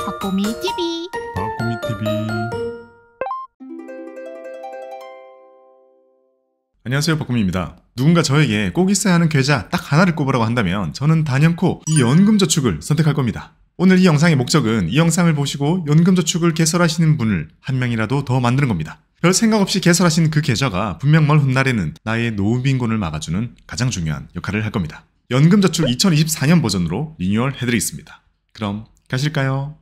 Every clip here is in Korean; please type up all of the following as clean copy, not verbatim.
박보미 TV. 박보미 TV. 안녕하세요, 박보미입니다. 누군가 저에게 꼭 있어야 하는 계좌 딱 하나를 꼽으라고 한다면 저는 단연코 이 연금저축을 선택할 겁니다. 오늘 이 영상의 목적은 이 영상을 보시고 연금저축을 개설하시는 분을 한 명이라도 더 만드는 겁니다. 별 생각 없이 개설하신 그 계좌가 분명 먼 훗날에는 나의 노후 빈곤을 막아주는 가장 중요한 역할을 할 겁니다. 연금저축 2024년 버전으로 리뉴얼 해드리겠습니다. 그럼 가실까요?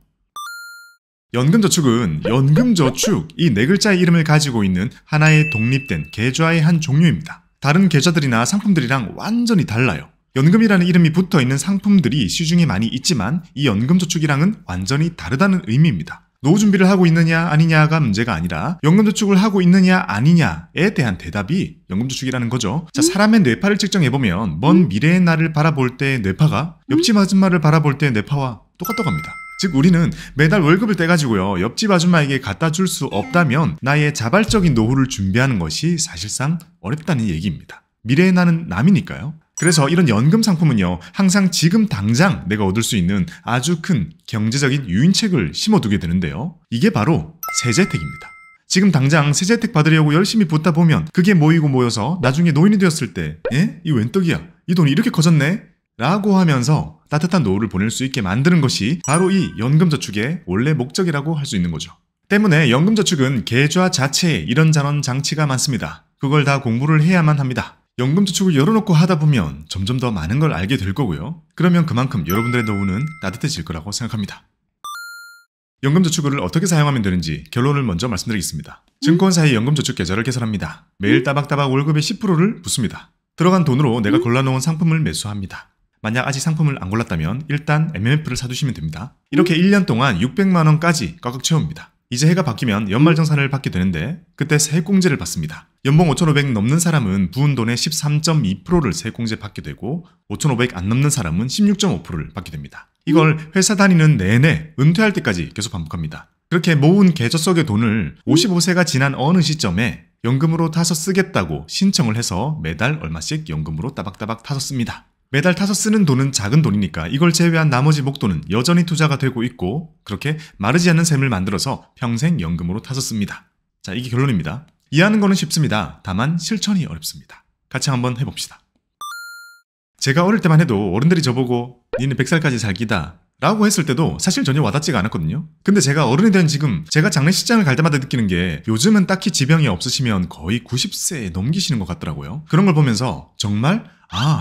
연금저축은 연금저축 이 네 글자의 이름을 가지고 있는 하나의 독립된 계좌의 한 종류입니다. 다른 계좌들이나 상품들이랑 완전히 달라요. 연금이라는 이름이 붙어있는 상품들이 시중에 많이 있지만 이 연금저축이랑은 완전히 다르다는 의미입니다. 노후 준비를 하고 있느냐 아니냐가 문제가 아니라 연금저축을 하고 있느냐 아니냐에 대한 대답이 연금저축이라는 거죠. 자, 사람의 뇌파를 측정해보면 먼 미래의 나를 바라볼 때의 뇌파가 옆집 아줌마를 바라볼 때의 뇌파와 똑같다고 합니다. 즉 우리는 매달 월급을 떼가지고요 옆집 아줌마에게 갖다 줄 수 없다면 나의 자발적인 노후를 준비하는 것이 사실상 어렵다는 얘기입니다. 미래의 나는 남이니까요. 그래서 이런 연금 상품은요 항상 지금 당장 내가 얻을 수 있는 아주 큰 경제적인 유인책을 심어두게 되는데요. 이게 바로 세제혜택입니다. 지금 당장 세제혜택 받으려고 열심히 붓다 보면 그게 모이고 모여서 나중에 노인이 되었을 때 이 웬 떡이야? 이 돈이 이렇게 커졌네? 라고 하면서 따뜻한 노후를 보낼 수 있게 만드는 것이 바로 이 연금저축의 원래 목적이라고 할 수 있는 거죠. 때문에 연금저축은 계좌 자체에 이런저런 장치가 많습니다. 그걸 다 공부를 해야만 합니다. 연금저축을 열어놓고 하다 보면 점점 더 많은 걸 알게 될 거고요. 그러면 그만큼 여러분들의 노후는 따뜻해질 거라고 생각합니다. 연금저축을 어떻게 사용하면 되는지 결론을 먼저 말씀드리겠습니다. 증권사의 연금저축 계좌를 개설합니다. 매일 따박따박 월급의 10%를 붓습니다. 들어간 돈으로 내가 골라놓은 상품을 매수합니다. 만약 아직 상품을 안 골랐다면 일단 MMF를 사두시면 됩니다. 이렇게 1년 동안 600만원까지 꽉꽉 채웁니다. 이제 해가 바뀌면 연말정산을 받게 되는데 그때 세액공제를 받습니다. 연봉 5,500 넘는 사람은 부은 돈의 13.2%를 세액공제 받게 되고 5,500 안 넘는 사람은 16.5%를 받게 됩니다. 이걸 회사 다니는 내내 은퇴할 때까지 계속 반복합니다. 그렇게 모은 계좌 속의 돈을 55세가 지난 어느 시점에 연금으로 타서 쓰겠다고 신청을 해서 매달 얼마씩 연금으로 따박따박 타서 씁니다. 매달 타서 쓰는 돈은 작은 돈이니까 이걸 제외한 나머지 목돈은 여전히 투자가 되고 있고 그렇게 마르지 않는 셈을 만들어서 평생 연금으로 타서 씁니다. 자, 이게 결론입니다. 이해하는 거는 쉽습니다. 다만 실천이 어렵습니다. 같이 한번 해봅시다. 제가 어릴 때만 해도 어른들이 저보고 니는 100살까지 살기다 라고 했을 때도 사실 전혀 와닿지가 않았거든요. 근데 제가 어른이 된 지금 제가 장례식장을 갈 때마다 느끼는 게 요즘은 딱히 지병이 없으시면 거의 90세 넘기시는 것 같더라고요. 그런 걸 보면서 정말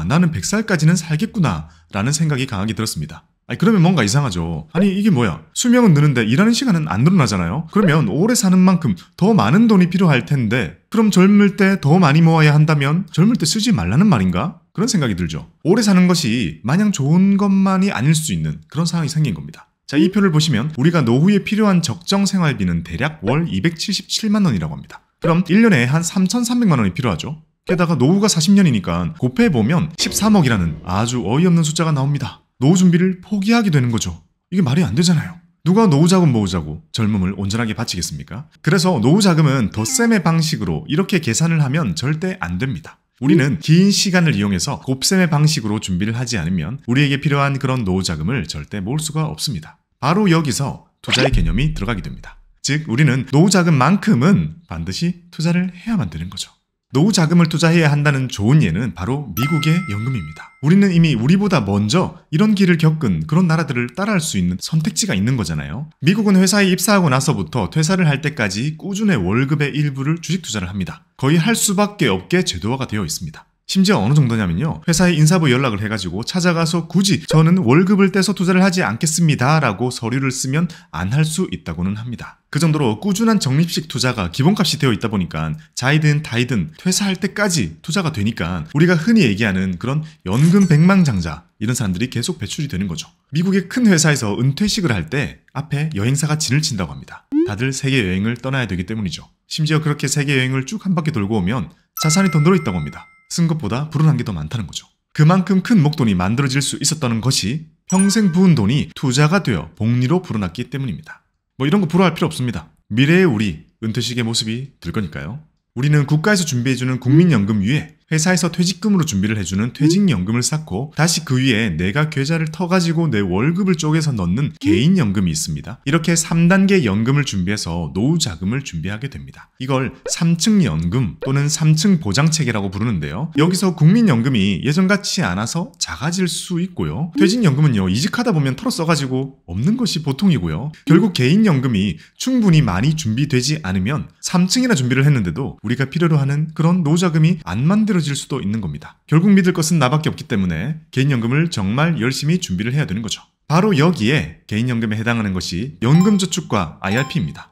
나는 100살까지는 살겠구나 라는 생각이 강하게 들었습니다. 그러면 뭔가 이상하죠. 아니 이게 뭐야? 수명은 느는데 일하는 시간은 안 늘어나잖아요. 그러면 오래 사는 만큼 더 많은 돈이 필요할 텐데 그럼 젊을 때 더 많이 모아야 한다면 젊을 때 쓰지 말라는 말인가? 그런 생각이 들죠. 오래 사는 것이 마냥 좋은 것만이 아닐 수 있는 그런 상황이 생긴 겁니다. 자, 이 표를 보시면 우리가 노후에 필요한 적정 생활비는 대략 월 277만 원이라고 합니다. 그럼 1년에 한 3,300만 원이 필요하죠. 게다가 노후가 40년이니까 곱해보면 13억이라는 아주 어이없는 숫자가 나옵니다. 노후 준비를 포기하게 되는 거죠. 이게 말이 안 되잖아요. 누가 노후자금 모으자고 젊음을 온전하게 바치겠습니까? 그래서 노후자금은 덧셈의 방식으로 이렇게 계산을 하면 절대 안 됩니다. 우리는 긴 시간을 이용해서 곱셈의 방식으로 준비를 하지 않으면 우리에게 필요한 그런 노후자금을 절대 모을 수가 없습니다. 바로 여기서 투자의 개념이 들어가게 됩니다. 즉 우리는 노후자금만큼은 반드시 투자를 해야만 되는 거죠. 노후 자금을 투자해야 한다는 좋은 예는 바로 미국의 연금입니다. 우리는 이미 우리보다 먼저 이런 길을 겪은 그런 나라들을 따라할 수 있는 선택지가 있는 거잖아요. 미국은 회사에 입사하고 나서부터 퇴사를 할 때까지 꾸준히 월급의 일부를 주식 투자를 합니다. 거의 할 수밖에 없게 제도화가 되어 있습니다. 심지어 어느 정도냐면요. 회사에 인사부 연락을 해가지고 찾아가서 굳이 저는 월급을 떼서 투자를 하지 않겠습니다 라고 서류를 쓰면 안 할 수 있다고는 합니다. 그 정도로 꾸준한 적립식 투자가 기본값이 되어 있다 보니까 자이든 타이든 퇴사할 때까지 투자가 되니까 우리가 흔히 얘기하는 그런 연금 백망장자 이런 사람들이 계속 배출이 되는 거죠. 미국의 큰 회사에서 은퇴식을 할 때 앞에 여행사가 진을 친다고 합니다. 다들 세계 여행을 떠나야 되기 때문이죠. 심지어 그렇게 세계 여행을 쭉 한 바퀴 돌고 오면 자산이 더 늘어있다고 합니다. 쓴 것보다 불어난 게 더 많다는 거죠. 그만큼 큰 목돈이 만들어질 수 있었다는 것이 평생 부은 돈이 투자가 되어 복리로 불어났기 때문입니다. 이런 거 부러워할 필요 없습니다. 미래의 우리 은퇴식의 모습이 들 거니까요. 우리는 국가에서 준비해주는 국민연금 위에 회사에서 퇴직금으로 준비를 해주는 퇴직연금을 쌓고 다시 그 위에 내가 계좌를 터가지고 내 월급을 쪼개서 넣는 개인연금이 있습니다. 이렇게 3단계 연금을 준비해서 노후 자금을 준비하게 됩니다. 이걸 3층 연금 또는 3층 보장체계라고 부르는데요. 여기서 국민연금이 예전같이 않아서 작아질 수 있고요. 퇴직연금은요, 이직하다 보면 털어 써가지고 없는 것이 보통이고요. 결국 개인연금이 충분히 많이 준비되지 않으면 3층이나 준비를 했는데도 우리가 필요로 하는 그런 노후자금이 안 만들어질 수도 있는 겁니다. 결국 믿을 것은 나밖에 없기 때문에 개인연금을 정말 열심히 준비를 해야 되는 거죠. 바로 여기에 개인연금에 해당하는 것이 연금저축과 IRP입니다.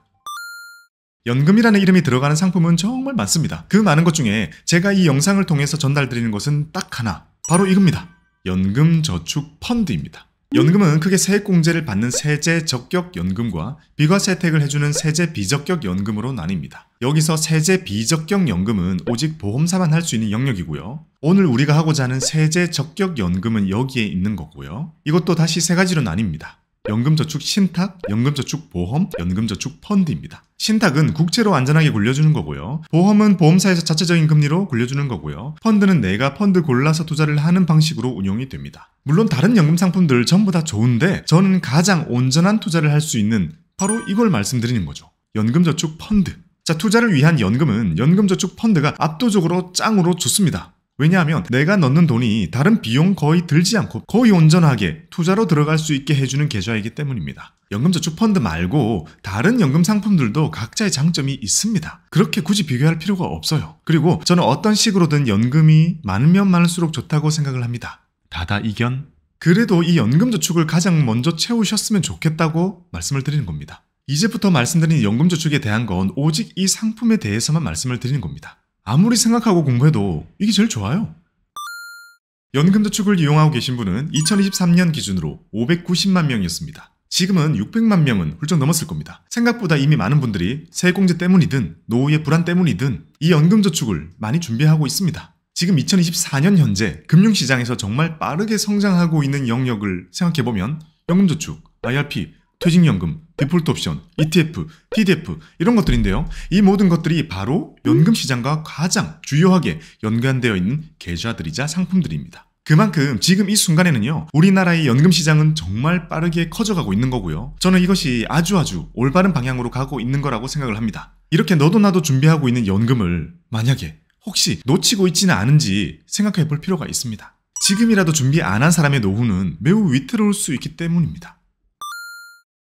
연금이라는 이름이 들어가는 상품은 정말 많습니다. 그 많은 것 중에 제가 이 영상을 통해서 전달드리는 것은 딱 하나, 바로 이겁니다. 연금저축펀드입니다. 연금은 크게 세액공제를 받는 세제 적격 연금과 비과세 혜택을 해주는 세제 비적격 연금으로 나뉩니다. 여기서 세제 비적격 연금은 오직 보험사만 할 수 있는 영역이고요. 오늘 우리가 하고자 하는 세제 적격 연금은 여기에 있는 거고요. 이것도 다시 세 가지로 나뉩니다. 연금저축 신탁, 연금저축 보험, 연금저축 펀드입니다. 신탁은 국채로 안전하게 굴려주는 거고요. 보험은 보험사에서 자체적인 금리로 굴려주는 거고요. 펀드는 내가 펀드 골라서 투자를 하는 방식으로 운용이 됩니다. 물론 다른 연금 상품들 전부 다 좋은데 저는 가장 온전한 투자를 할 수 있는 바로 이걸 말씀드리는 거죠. 연금저축 펀드. 자, 투자를 위한 연금은 연금저축 펀드가 압도적으로 짱으로 좋습니다. 왜냐하면 내가 넣는 돈이 다른 비용 거의 들지 않고 거의 온전하게 투자로 들어갈 수 있게 해주는 계좌이기 때문입니다. 연금저축 펀드 말고 다른 연금 상품들도 각자의 장점이 있습니다. 그렇게 굳이 비교할 필요가 없어요. 그리고 저는 어떤 식으로든 연금이 많으면 많을수록 좋다고 생각을 합니다. 다다 이견? 그래도 이 연금저축을 가장 먼저 채우셨으면 좋겠다고 말씀을 드리는 겁니다. 이제부터 말씀드린 연금저축에 대한 건 오직 이 상품에 대해서만 말씀을 드리는 겁니다. 아무리 생각하고 공부해도 이게 제일 좋아요. 연금저축을 이용하고 계신 분은 2023년 기준으로 590만 명이었습니다. 지금은 600만 명은 훌쩍 넘었을 겁니다. 생각보다 이미 많은 분들이 세액공제 때문이든 노후의 불안 때문이든 이 연금저축을 많이 준비하고 있습니다. 지금 2024년 현재 금융시장에서 정말 빠르게 성장하고 있는 영역을 생각해보면 연금저축, IRP, 퇴직연금, 디폴트 옵션, ETF, TDF 이런 것들인데요. 이 모든 것들이 바로 연금시장과 가장 주요하게 연관되어 있는 계좌들이자 상품들입니다. 그만큼 지금 이 순간에는요, 우리나라의 연금시장은 정말 빠르게 커져가고 있는 거고요. 저는 이것이 아주 올바른 방향으로 가고 있는 거라고 생각을 합니다. 이렇게 너도 나도 준비하고 있는 연금을 만약에 혹시 놓치고 있지는 않은지 생각해 볼 필요가 있습니다. 지금이라도 준비 안 한 사람의 노후는 매우 위태로울 수 있기 때문입니다.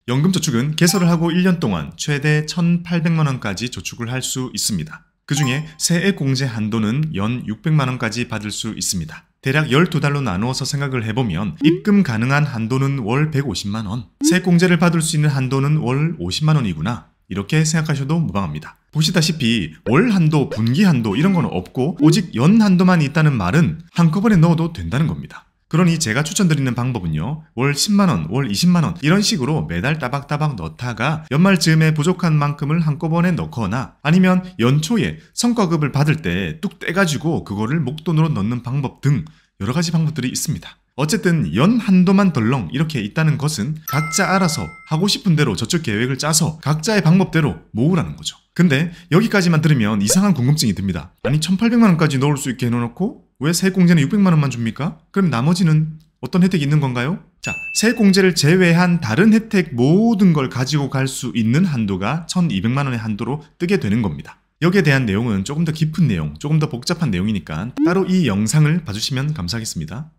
연금저축은 개설을 하고 1년 동안 최대 1,800만원까지 저축을 할 수 있습니다. 그 중에 세액공제 한도는 연 600만원까지 받을 수 있습니다. 대략 12달로 나누어서 생각을 해보면 입금 가능한 한도는 월 150만원, 세액공제를 받을 수 있는 한도는 월 50만원이구나, 이렇게 생각하셔도 무방합니다. 보시다시피 월 한도, 분기 한도 이런 건 없고 오직 연 한도만 있다는 말은 한꺼번에 넣어도 된다는 겁니다. 그러니 제가 추천드리는 방법은요, 월 10만원, 월 20만원 이런 식으로 매달 따박따박 넣다가 연말 즈음에 부족한 만큼을 한꺼번에 넣거나 아니면 연초에 성과급을 받을 때 뚝 떼가지고 그거를 목돈으로 넣는 방법 등 여러 가지 방법들이 있습니다. 어쨌든 연 한도만 덜렁 이렇게 있다는 것은 각자 알아서 하고 싶은 대로 저축 계획을 짜서 각자의 방법대로 모으라는 거죠. 근데 여기까지만 들으면 이상한 궁금증이 듭니다. 아니 1,800만원까지 넣을 수 있게 해놓고 왜 세액공제는 600만원만 줍니까? 그럼 나머지는 어떤 혜택이 있는 건가요? 자, 세액공제를 제외한 다른 혜택 모든 걸 가지고 갈 수 있는 한도가 1,200만원의 한도로 뜨게 되는 겁니다. 여기에 대한 내용은 조금 더 깊은 내용, 조금 더 복잡한 내용이니까 따로 이 영상을 봐주시면 감사하겠습니다.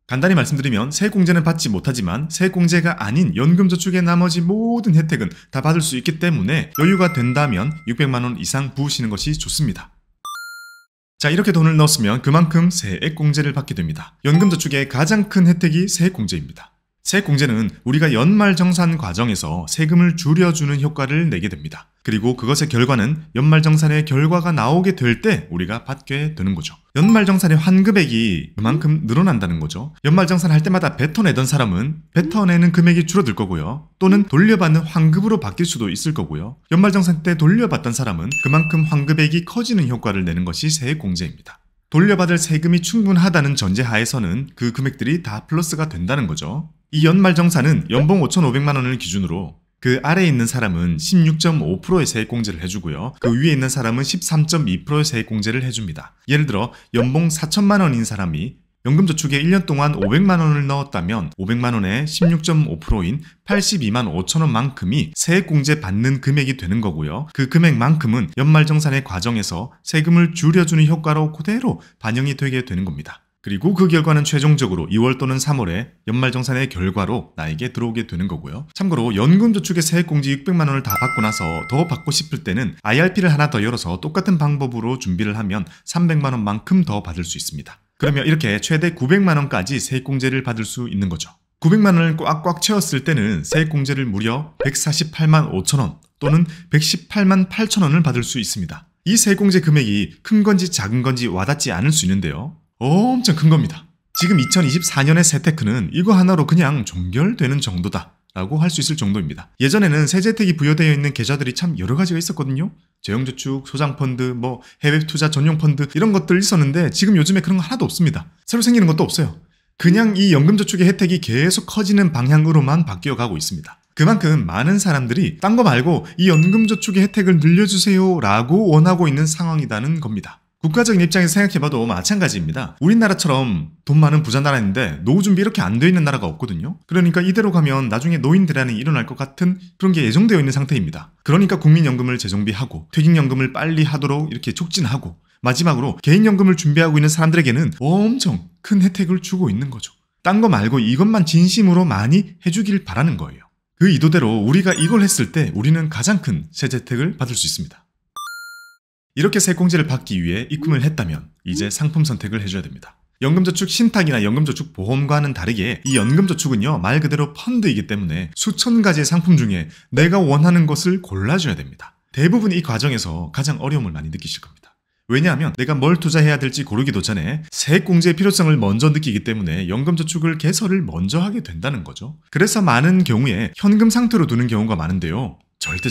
간단히 말씀드리면 세액공제는 받지 못하지만 세액공제가 아닌 연금저축의 나머지 모든 혜택은 다 받을 수 있기 때문에 여유가 된다면 600만원 이상 부으시는 것이 좋습니다. 자, 이렇게 돈을 넣었으면 그만큼 세액공제를 받게 됩니다. 연금저축의 가장 큰 혜택이 세액공제입니다. 세액공제는 우리가 연말정산 과정에서 세금을 줄여주는 효과를 내게 됩니다. 그리고 그것의 결과는 연말정산의 결과가 나오게 될 때 우리가 받게 되는 거죠. 연말정산의 환급액이 그만큼 늘어난다는 거죠. 연말정산 할 때마다 뱉어내던 사람은 뱉어내는 금액이 줄어들 거고요. 또는 돌려받는 환급으로 바뀔 수도 있을 거고요. 연말정산 때 돌려받던 사람은 그만큼 환급액이 커지는 효과를 내는 것이 세액공제입니다. 돌려받을 세금이 충분하다는 전제하에서는 그 금액들이 다 플러스가 된다는 거죠. 이 연말정산은 연봉 5,500만원을 기준으로 그 아래에 있는 사람은 16.5%의 세액공제를 해주고요. 그 위에 있는 사람은 13.2%의 세액공제를 해줍니다. 예를 들어 연봉 4천만 원인 사람이 연금저축에 1년 동안 500만 원을 넣었다면 500만 원에 16.5%인 82만 5천 원만큼이 세액공제 받는 금액이 되는 거고요. 그 금액만큼은 연말정산의 과정에서 세금을 줄여주는 효과로 그대로 반영이 되게 되는 겁니다. 그리고 그 결과는 최종적으로 2월 또는 3월에 연말정산의 결과로 나에게 들어오게 되는 거고요. 참고로 연금저축의 세액공제 600만 원을 다 받고 나서 더 받고 싶을 때는 IRP를 하나 더 열어서 똑같은 방법으로 준비를 하면 300만 원만큼 더 받을 수 있습니다. 그러면 이렇게 최대 900만 원까지 세액공제를 받을 수 있는 거죠. 900만 원을 꽉꽉 채웠을 때는 세액공제를 무려 148만 5천 원 또는 118만 8천 원을 받을 수 있습니다. 이 세액공제 금액이 큰 건지 작은 건지 와닿지 않을 수 있는데요. 엄청 큰 겁니다. 지금 2024년의 세테크는 이거 하나로 그냥 종결되는 정도다 라고 할 수 있을 정도입니다. 예전에는 세제 혜택이 부여되어 있는 계좌들이 참 여러 가지가 있었거든요. 재형저축, 소장펀드, 해외 투자 전용 펀드 이런 것들 있었는데 지금 요즘에 그런 거 하나도 없습니다. 새로 생기는 것도 없어요. 그냥 이 연금저축의 혜택이 계속 커지는 방향으로만 바뀌어 가고 있습니다. 그만큼 많은 사람들이 딴 거 말고 이 연금저축의 혜택을 늘려주세요 라고 원하고 있는 상황이라는 겁니다. 국가적인 입장에서 생각해봐도 마찬가지입니다. 우리나라처럼 돈 많은 부자 나라인데 노후 준비 이렇게 안 되어 있는 나라가 없거든요. 그러니까 이대로 가면 나중에 노인 대란이 일어날 것 같은 그런 게 예정되어 있는 상태입니다. 그러니까 국민연금을 재정비하고 퇴직연금을 빨리 하도록 이렇게 촉진하고 마지막으로 개인연금을 준비하고 있는 사람들에게는 엄청 큰 혜택을 주고 있는 거죠. 딴 거 말고 이것만 진심으로 많이 해주길 바라는 거예요. 그 의도대로 우리가 이걸 했을 때 우리는 가장 큰 세제 혜택을 받을 수 있습니다. 이렇게 세액공제를 받기 위해 입금을 했다면 이제 상품 선택을 해줘야 됩니다. 연금저축 신탁이나 연금저축 보험과는 다르게 이 연금저축은요 말 그대로 펀드이기 때문에 수천 가지의 상품 중에 내가 원하는 것을 골라줘야 됩니다. 대부분 이 과정에서 가장 어려움을 많이 느끼실 겁니다. 왜냐하면 내가 뭘 투자해야 될지 고르기도 전에 세액공제의 필요성을 먼저 느끼기 때문에 연금저축을 개설을 먼저 하게 된다는 거죠. 그래서 많은 경우에 현금 상태로 두는 경우가 많은데요. 절대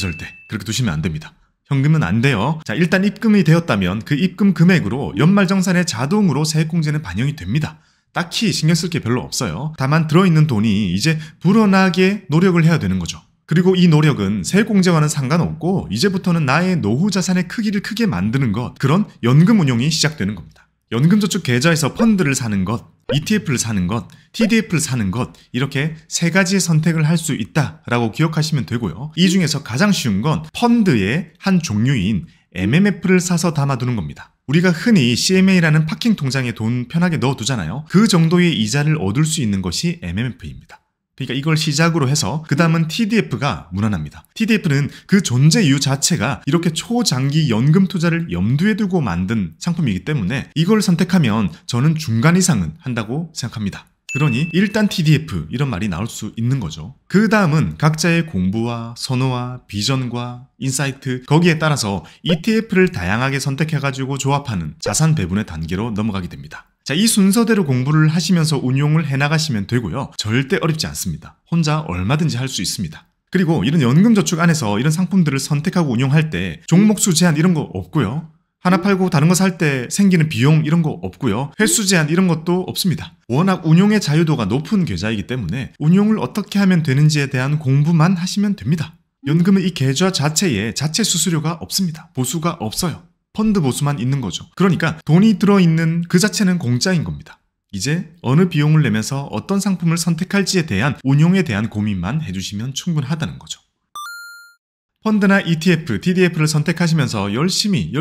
그렇게 두시면 안 됩니다. 현금은 안 돼요. 자, 일단 입금이 되었다면 그 입금 금액으로 연말정산에 자동으로 세액공제는 반영이 됩니다. 딱히 신경 쓸 게 별로 없어요. 다만 들어있는 돈이 이제 불어나게 노력을 해야 되는 거죠. 그리고 이 노력은 세액공제와는 상관없고 이제부터는 나의 노후 자산의 크기를 크게 만드는 것, 그런 연금 운용이 시작되는 겁니다. 연금저축 계좌에서 펀드를 사는 것, ETF를 사는 것, TDF를 사는 것 이렇게 세 가지의 선택을 할 수 있다라고 기억하시면 되고요. 이 중에서 가장 쉬운 건 펀드의 한 종류인 MMF를 사서 담아두는 겁니다. 우리가 흔히 CMA라는 파킹 통장에 돈 편하게 넣어두잖아요. 그 정도의 이자를 얻을 수 있는 것이 MMF입니다. 그러니까 이걸 시작으로 해서 그 다음은 TDF가 무난합니다. TDF는 그 존재 이유 자체가 이렇게 초장기 연금 투자를 염두에 두고 만든 상품이기 때문에 이걸 선택하면 저는 중간 이상은 한다고 생각합니다. 그러니 일단 TDF 이런 말이 나올 수 있는 거죠. 그 다음은 각자의 공부와 선호와 비전과 인사이트 거기에 따라서 ETF를 다양하게 선택해가지고 조합하는 자산 배분의 단계로 넘어가게 됩니다. 자, 이 순서대로 공부를 하시면서 운용을 해나가시면 되고요. 절대 어렵지 않습니다. 혼자 얼마든지 할 수 있습니다. 그리고 이런 연금저축 안에서 이런 상품들을 선택하고 운용할 때 종목수 제한 이런 거 없고요. 하나 팔고 다른 거 살 때 생기는 비용 이런 거 없고요. 횟수 제한 이런 것도 없습니다. 워낙 운용의 자유도가 높은 계좌이기 때문에 운용을 어떻게 하면 되는지에 대한 공부만 하시면 됩니다. 연금은 이 계좌 자체에 자체 수수료가 없습니다. 보수가 없어요. 펀드 보수만 있는 거죠. 그러니까 돈이 들어있는 그 자체는 공짜인 겁니다. 이제 어느 비용을 내면서 어떤 상품을 선택할지에 대한 운용에 대한 고민만 해주시면 충분하다는 거죠. 펀드나 ETF, TDF를 선택하시면서 열심히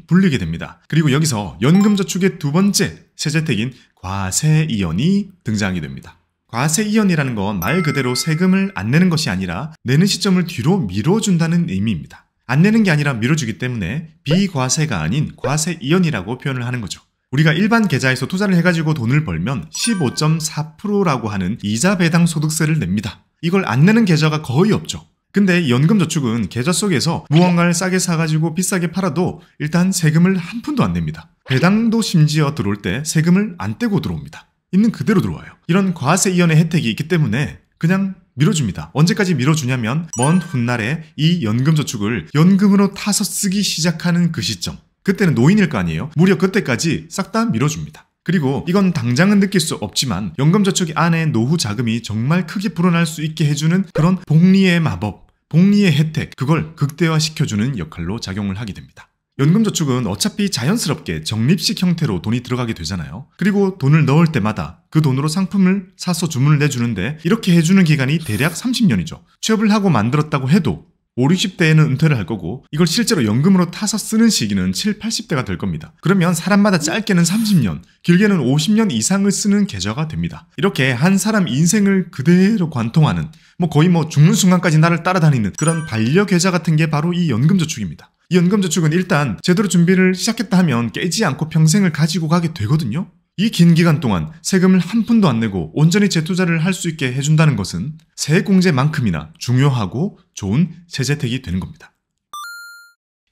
불리게 됩니다. 그리고 여기서 연금저축의 두 번째 세제택인 과세이연이 등장하게 됩니다. 과세이연이라는 건 말 그대로 세금을 안 내는 것이 아니라 내는 시점을 뒤로 미뤄준다는 의미입니다. 안 내는 게 아니라 미뤄주기 때문에 비과세가 아닌 과세이연이라고 표현을 하는 거죠. 우리가 일반 계좌에서 투자를 해가지고 돈을 벌면 15.4%라고 하는 이자 배당 소득세를 냅니다. 이걸 안 내는 계좌가 거의 없죠. 근데 연금저축은 계좌 속에서 무언가를 싸게 사가지고 비싸게 팔아도 일단 세금을 한 푼도 안 냅니다. 배당도 심지어 들어올 때 세금을 안 떼고 들어옵니다. 있는 그대로 들어와요. 이런 과세이연의 혜택이 있기 때문에 그냥 밀어줍니다. 언제까지 밀어주냐면 먼 훗날에 이 연금저축을 연금으로 타서 쓰기 시작하는 그 시점, 그때는 노인일 거 아니에요. 무려 그때까지 싹 다 밀어줍니다. 그리고 이건 당장은 느낄 수 없지만 연금저축 안에 노후 자금이 정말 크게 불어날 수 있게 해주는 그런 복리의 마법, 복리의 혜택, 그걸 극대화시켜주는 역할로 작용을 하게 됩니다. 연금저축은 어차피 자연스럽게 적립식 형태로 돈이 들어가게 되잖아요. 그리고 돈을 넣을 때마다 그 돈으로 상품을 사서 주문을 내주는데 이렇게 해주는 기간이 대략 30년이죠. 취업을 하고 만들었다고 해도 5, 60대에는 은퇴를 할 거고 이걸 실제로 연금으로 타서 쓰는 시기는 7, 80대가 될 겁니다. 그러면 사람마다 짧게는 30년, 길게는 50년 이상을 쓰는 계좌가 됩니다. 이렇게 한 사람 인생을 그대로 관통하는 거의 죽는 순간까지 나를 따라다니는 그런 반려계좌 같은 게 바로 이 연금저축입니다. 이 연금저축은 일단 제대로 준비를 시작했다 하면 깨지 않고 평생을 가지고 가게 되거든요. 이 긴 기간 동안 세금을 한 푼도 안 내고 온전히 재투자를 할 수 있게 해준다는 것은 세액공제만큼이나 중요하고 좋은 세제혜택이 되는 겁니다.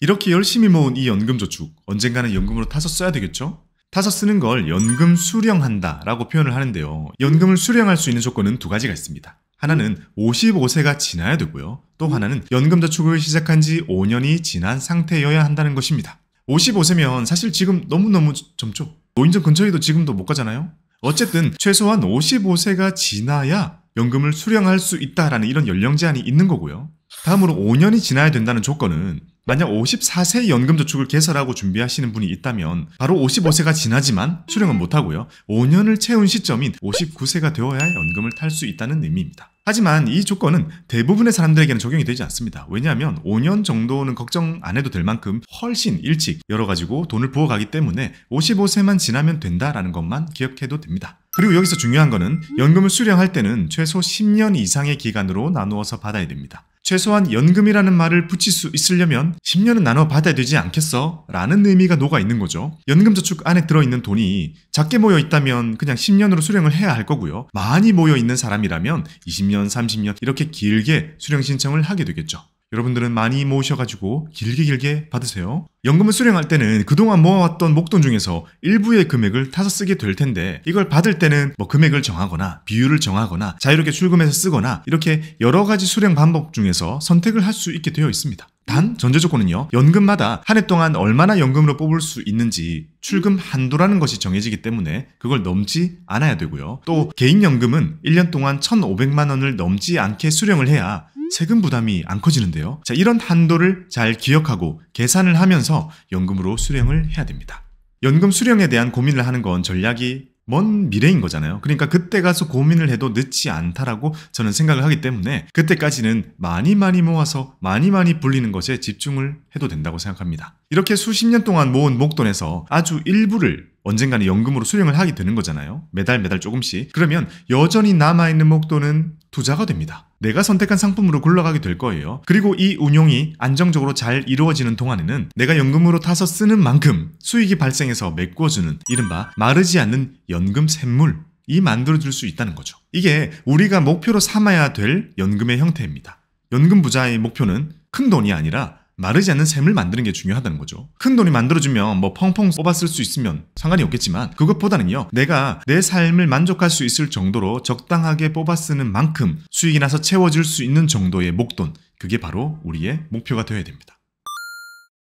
이렇게 열심히 모은 이 연금저축, 언젠가는 연금으로 타서 써야 되겠죠? 타서 쓰는 걸 연금 수령한다 라고 표현을 하는데요. 연금을 수령할 수 있는 조건은 두 가지가 있습니다. 하나는 55세가 지나야 되고요. 또 하나는 연금저축을 시작한 지 5년이 지난 상태여야 한다는 것입니다. 55세면 사실 지금 너무너무 젊죠. 노인정 근처에도 지금도 못 가잖아요. 어쨌든 최소한 55세가 지나야 연금을 수령할 수 있다라는 이런 연령 제한이 있는 거고요. 다음으로 5년이 지나야 된다는 조건은 만약 54세 연금저축을 개설하고 준비하시는 분이 있다면 바로 55세가 지나지만 수령은 못하고요. 5년을 채운 시점인 59세가 되어야 연금을 탈 수 있다는 의미입니다. 하지만 이 조건은 대부분의 사람들에게는 적용이 되지 않습니다. 왜냐하면 5년 정도는 걱정 안 해도 될 만큼 훨씬 일찍 열어가지고 돈을 부어가기 때문에 55세만 지나면 된다라는 것만 기억해도 됩니다. 그리고 여기서 중요한 거는 연금을 수령할 때는 최소 10년 이상의 기간으로 나누어서 받아야 됩니다. 최소한 연금이라는 말을 붙일 수 있으려면 10년은 나눠 받아야 되지 않겠어? 라는 의미가 녹아 있는 거죠. 연금저축 안에 들어있는 돈이 작게 모여 있다면 그냥 10년으로 수령을 해야 할 거고요. 많이 모여 있는 사람이라면 20년, 30년 이렇게 길게 수령 신청을 하게 되겠죠. 여러분들은 많이 모으셔가지고 길게 받으세요. 연금을 수령할 때는 그동안 모아왔던 목돈 중에서 일부의 금액을 타서 쓰게 될 텐데 이걸 받을 때는 금액을 정하거나 비율을 정하거나 자유롭게 출금해서 쓰거나 이렇게 여러 가지 수령 방법 중에서 선택을 할 수 있게 되어 있습니다. 단 전제 조건은요. 연금마다 한 해 동안 얼마나 연금으로 뽑을 수 있는지 출금 한도라는 것이 정해지기 때문에 그걸 넘지 않아야 되고요. 또 개인연금은 1년 동안 1,500만 원을 넘지 않게 수령을 해야 세금 부담이 안 커지는데요. 자, 이런 한도를 잘 기억하고 계산을 하면서 연금으로 수령을 해야 됩니다. 연금 수령에 대한 고민을 하는 건 전략이 먼 미래인 거잖아요. 그러니까 그때 가서 고민을 해도 늦지 않다라고 저는 생각을 하기 때문에 그때까지는 많이 모아서 많이 불리는 것에 집중을 해도 된다고 생각합니다. 이렇게 수십 년 동안 모은 목돈에서 아주 일부를 언젠가는 연금으로 수령을 하게 되는 거잖아요. 매달 조금씩. 그러면 여전히 남아있는 목돈은 투자가 됩니다. 내가 선택한 상품으로 굴러가게 될 거예요. 그리고 이 운용이 안정적으로 잘 이루어지는 동안에는 내가 연금으로 타서 쓰는 만큼 수익이 발생해서 메꿔주는 이른바 마르지 않는 연금 샘물이 만들어질 수 있다는 거죠. 이게 우리가 목표로 삼아야 될 연금의 형태입니다. 연금 부자의 목표는 큰 돈이 아니라 마르지 않는 샘을 만드는 게 중요하다는 거죠. 큰 돈이 만들어주면 펑펑 뽑았을 수 있으면 상관이 없겠지만 그것보다는요. 내가 내 삶을 만족할 수 있을 정도로 적당하게 뽑아 쓰는 만큼 수익이 나서 채워질 수 있는 정도의 목돈, 그게 바로 우리의 목표가 되어야 됩니다.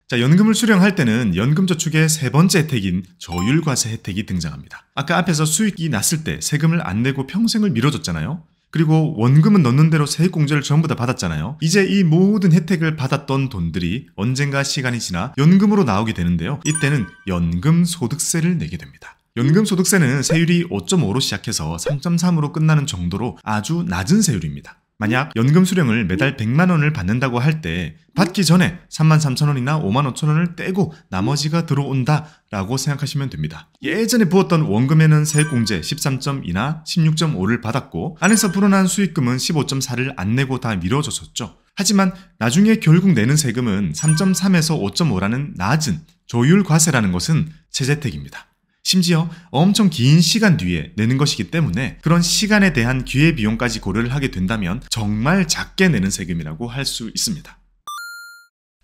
자, 연금을 수령할 때는 연금저축의 세 번째 혜택인 저율과세 혜택이 등장합니다. 아까 앞에서 수익이 났을 때 세금을 안 내고 평생을 미뤄줬잖아요. 그리고 원금은 넣는 대로 세액공제를 전부 다 받았잖아요. 이제 이 모든 혜택을 받았던 돈들이 언젠가 시간이 지나 연금으로 나오게 되는데요. 이때는 연금소득세를 내게 됩니다. 연금소득세는 세율이 5.5로 시작해서 3.3으로 끝나는 정도로 아주 낮은 세율입니다. 만약 연금 수령을 매달 100만 원을 받는다고 할 때 받기 전에 33,000원이나 55,000원을 떼고 나머지가 들어온다 라고 생각하시면 됩니다. 예전에 부었던 원금에는 세액공제 13.2나 16.5를 받았고 안에서 불어난 수익금은 15.4를 안 내고 다 미뤄졌었죠. 하지만 나중에 결국 내는 세금은 3.3에서 5.5라는 낮은 조율과세라는 것은 세제혜택입니다. 심지어 엄청 긴 시간 뒤에 내는 것이기 때문에 그런 시간에 대한 기회비용까지 고려를 하게 된다면 정말 작게 내는 세금이라고 할 수 있습니다.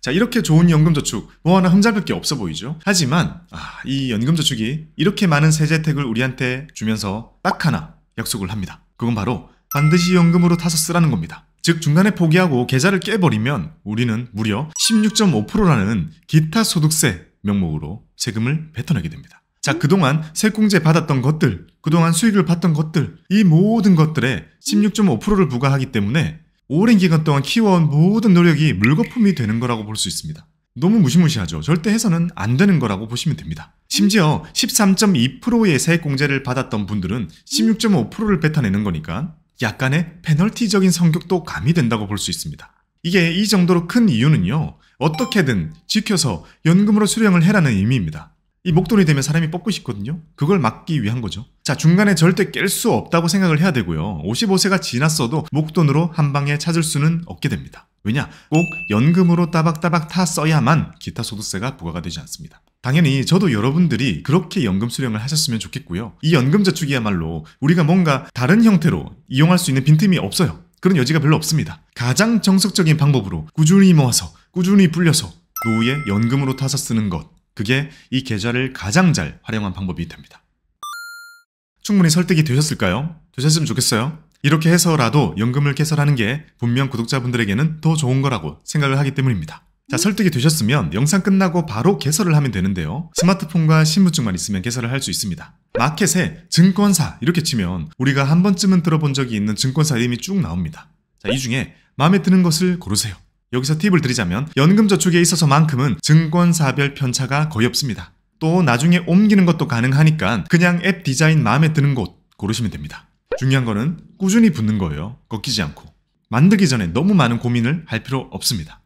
자, 이렇게 좋은 연금저축 뭐 하나 흠잡을 게 없어 보이죠? 하지만 이 연금저축이 이렇게 많은 세제 혜택을 우리한테 주면서 딱 하나 약속을 합니다. 그건 바로 반드시 연금으로 타서 쓰라는 겁니다. 즉 중간에 포기하고 계좌를 깨버리면 우리는 무려 16.5%라는 기타 소득세 명목으로 세금을 뱉어내게 됩니다. 자, 그동안 세액공제 받았던 것들, 그동안 수익을 봤던 것들, 이 모든 것들에 16.5%를 부과하기 때문에 오랜 기간 동안 키워온 모든 노력이 물거품이 되는 거라고 볼 수 있습니다. 너무 무시무시하죠. 절대 해서는 안 되는 거라고 보시면 됩니다. 심지어 13.2%의 세액공제를 받았던 분들은 16.5%를 뱉어내는 거니까 약간의 페널티적인 성격도 가미된다고 볼 수 있습니다. 이게 이 정도로 큰 이유는요, 어떻게든 지켜서 연금으로 수령을 해라는 의미입니다. 이 목돈이 되면 사람이 뽑고 싶거든요. 그걸 막기 위한 거죠. 자, 중간에 절대 깰 수 없다고 생각을 해야 되고요. 55세가 지났어도 목돈으로 한 방에 찾을 수는 없게 됩니다. 왜냐? 꼭 연금으로 따박따박 타 써야만 기타 소득세가 부과가 되지 않습니다. 당연히 저도 여러분들이 그렇게 연금 수령을 하셨으면 좋겠고요. 이 연금저축이야말로 우리가 뭔가 다른 형태로 이용할 수 있는 빈틈이 없어요. 그런 여지가 별로 없습니다. 가장 정석적인 방법으로 꾸준히 모아서 꾸준히 불려서 노후에 연금으로 타서 쓰는 것, 그게 이 계좌를 가장 잘 활용한 방법이 됩니다. 충분히 설득이 되셨을까요? 되셨으면 좋겠어요. 이렇게 해서라도 연금을 개설하는 게 분명 구독자분들에게는 더 좋은 거라고 생각을 하기 때문입니다. 자, 설득이 되셨으면 영상 끝나고 바로 개설을 하면 되는데요. 스마트폰과 신분증만 있으면 개설을 할 수 있습니다. 마켓에 증권사 이렇게 치면 우리가 한 번쯤은 들어본 적이 있는 증권사 이름이 쭉 나옵니다. 자, 이 중에 마음에 드는 것을 고르세요. 여기서 팁을 드리자면 연금저축에 있어서만큼은 증권사별 편차가 거의 없습니다. 또 나중에 옮기는 것도 가능하니까 그냥 앱 디자인 마음에 드는 곳 고르시면 됩니다. 중요한 거는 꾸준히 붙는 거예요. 꺾이지 않고. 만들기 전에 너무 많은 고민을 할 필요 없습니다.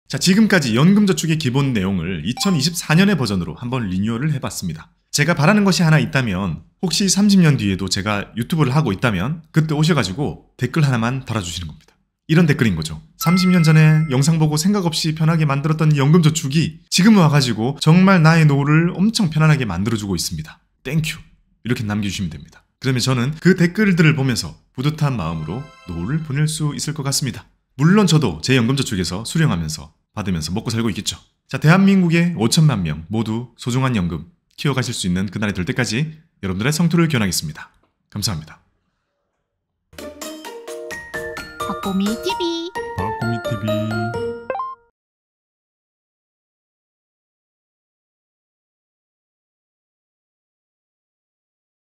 자, 지금까지 연금저축의 기본 내용을 2024년의 버전으로 한번 리뉴얼을 해봤습니다. 제가 바라는 것이 하나 있다면, 혹시 30년 뒤에도 제가 유튜브를 하고 있다면 그때 오셔가지고 댓글 하나만 달아주시는 겁니다. 이런 댓글인 거죠. 30년 전에 영상 보고 생각 없이 편하게 만들었던 연금저축이 지금 와가지고 정말 나의 노후를 엄청 편안하게 만들어주고 있습니다. 땡큐. 이렇게 남겨주시면 됩니다. 그러면 저는 그 댓글들을 보면서 뿌듯한 마음으로 노후를 보낼 수 있을 것 같습니다. 물론 저도 제 연금저축에서 수령하면서 받으면서 먹고 살고 있겠죠. 자, 대한민국의 5천만 명 모두 소중한 연금 키워가실 수 있는 그날이 될 때까지 여러분들의 성투를 기원하겠습니다. 감사합니다. 박보미 TV. 박보미